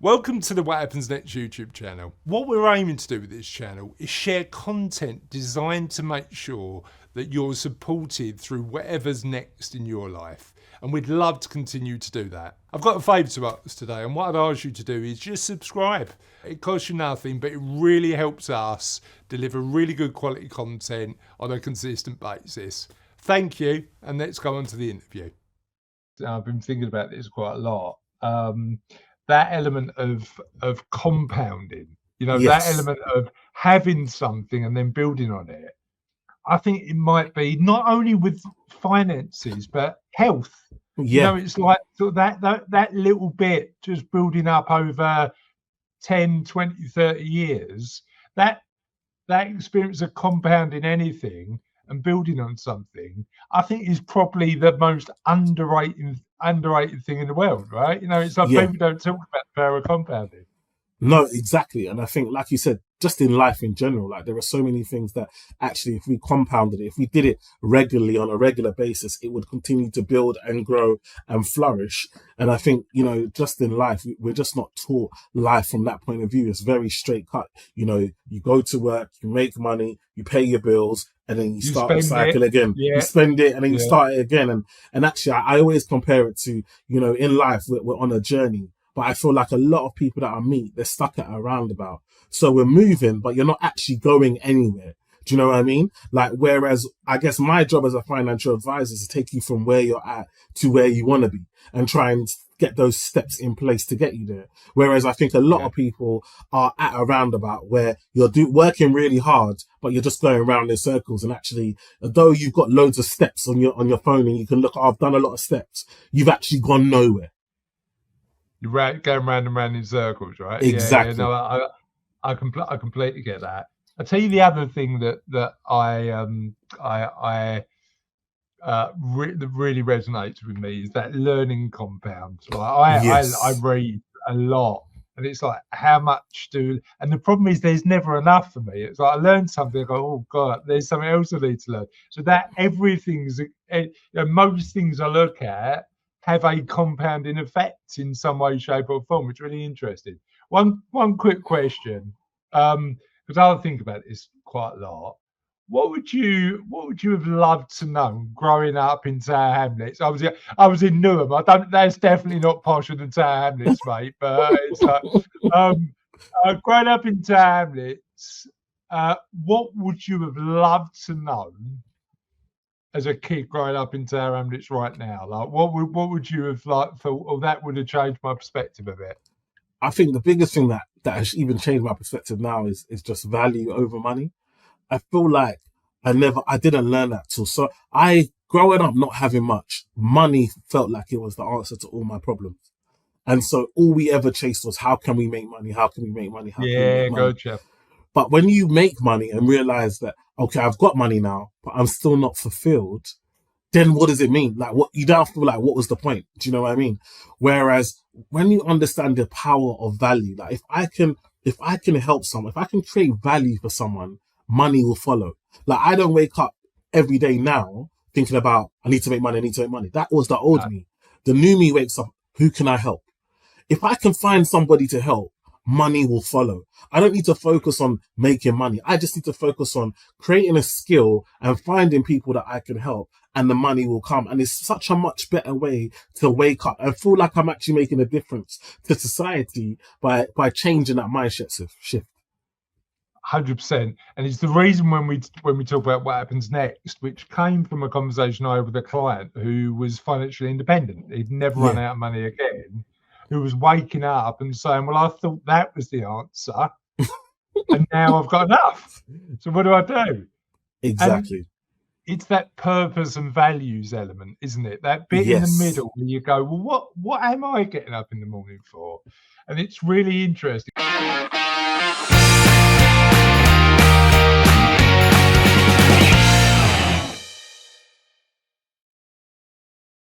Welcome to the What Happens Next YouTube channel. What we're aiming to do with this channel is share content designed to make sure that you're supported through whatever's next in your life. And we'd love to continue to do that. I've got a favour to ask today, and what I'd ask you to do is just subscribe. It costs you nothing, but it really helps us deliver really good quality content on a consistent basis. Thank you, and let's go on to the interview. I've been thinking about this quite a lot. That element of compounding, that element of having something and then building on it. I think it might be not only with finances, but health. It's like sort of that little bit just building up over 10, 20, 30 years. That experience of compounding anything and building on something, I think is probably the most underrated thing in the world, right? It's like people don't talk about the power of compounding. No, exactly. And I think, like you said, just in life in general, like there are so many things that actually, if we compounded it, if we did it regularly on a regular basis, it would continue to build and grow and flourish. And I think, just in life, we're just not taught life from that point of view. It's very straight cut. You go to work, you make money, you pay your bills, and then you start the cycle again. You spend it and then you start it again. And actually, I always compare it to, in life, we're on a journey. But I feel like a lot of people that I meet, they're stuck at a roundabout. So we're moving, but you're not actually going anywhere. Do you know what I mean? Like, whereas I guess my job as a financial advisor is to take you from where you're at to where you want to be and try and get those steps in place to get you there. Whereas I think a lot of people are at a roundabout where you're working really hard, but you're just going around in circles. And actually, although you've got loads of steps on your phone and you can look, I've done a lot of steps, you've actually gone nowhere. You're going round and round in circles, right? Exactly. No, I completely get that. I tell you the other thing that really resonates with me is that learning compound. Like I read a lot, and it's like how much and the problem is there's never enough for me. It's like I learned something, I go, oh God, there's something else I need to learn. So that everything's most things I look at have a compounding effect in some way, shape, or form, which is really interesting. One quick question, because I'll think about this quite a lot. What would you have loved to know growing up in Tower Hamlets? I was in Newham. That's definitely not posher than Tower Hamlets, mate. But it's like growing up in Tower Hamlets. What would you have loved to know as a kid growing up in Tower Hamlets right now? Like, what would you have thought? Or that would have changed my perspective of it? I think the biggest thing that has even changed my perspective now is just value over money. I feel like I didn't learn that till growing up not having much money felt like it was the answer to all my problems. And so all we ever chased was, how can we make money? How can we make money? How can we make money? Gotcha. But when you make money and realize that, okay, I've got money now, but I'm still not fulfilled, then what does it mean? Like, what you don't feel like, what was the point? Do you know what I mean? Whereas when you understand the power of value, like if I can help someone, if I can create value for someone, money will follow. Like, I don't wake up every day now thinking about, I need to make money. That was the old me. The new me wakes up, who can I help? If I can find somebody to help, money will follow. I don't need to focus on making money. I just need to focus on creating a skill and finding people that I can help, and the money will come. And it's such a much better way to wake up and feel like I'm actually making a difference to society by changing that mindset shift. 100%. And it's the reason when we talk about what happens next, which came from a conversation I had with a client who was financially independent. He'd never run out of money again, who was waking up and saying, well, I thought that was the answer, and now I've got enough. So what do I do? Exactly. And it's that purpose and values element, isn't it? That bit in the middle where you go, well, what am I getting up in the morning for? And it's really interesting.